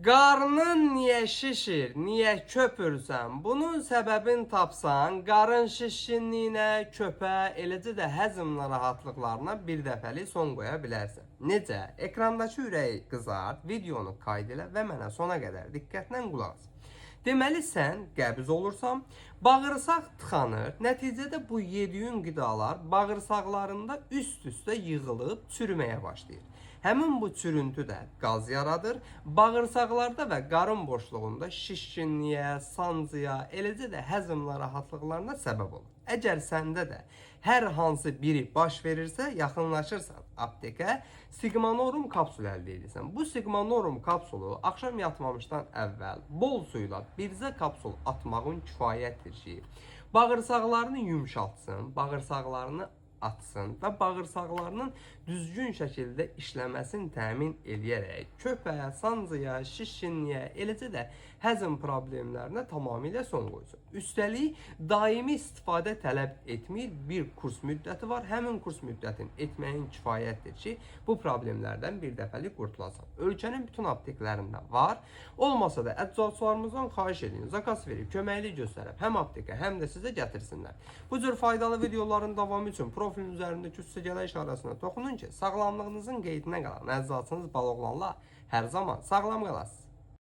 Qarnın niye şişir, niye köpürsən? Bunun səbəbini tapsan, qarın şişkinliyinə, köpə, eləcə də həzm narahatlıqlarına bir dəfəlik son qoya bilərsən. Necə? Ekrandakı ürəyi qızart, videonu kayd elə və mənə sona qədər diqqətlə qulaq as. Deməli sən qəbz olursan, bağırsaq tıxanır. Nəticədə bu yediyin qidalar bağırsaqlarında üst-üstə yığılıb çürüməyə başlayır. Həmin bu çürüntü də qaz yaradır. Bağırsaqlarda və qarın boşluğunda şişkinliyə, sancıya, eləcə də həzm narahatlıqlarına səbəb olur. Əgər səndə də hər hansı biri baş verirsə, yaxınlaşırsan aptekə, Sigmanorum kapsulu əldə edirsən. Bu Sigmanorum kapsulu axşam yatmamışdan əvvəl bol suyla bircə kapsul atmağın kifayətdir ki, bağırsaqlarını yumşaltsın, bağırsaqlarını atsın və bağırsaqlarının düzgün şəkildə işləməsini təmin edərək köpə, sancıya, şişkinliyə, eləcə də həzm problemlərinə tamamilə son qoysun. Üstəlik, daimi istifadə tələb etmir bir kurs müddəti var. Həmin kurs müddətin etməyin kifayətdir ki, bu problemlərdən bir dəfəlik qurtulasan. Ölkənin bütün apteklərində var. Olmasa da əczaçılarımızdan xahiş edin, zakas verib, köməklik göstərib həm aptekə, həm də sizə gətirsinlər. Bu cür faydalı videoların davamı üçün profilin üzərindəki üstəgələ işarəsinə toxunun ki, sağlamlığınızın qeydinə qalan əczaçınız Baloğlanla hər zaman sağlam qalasınız.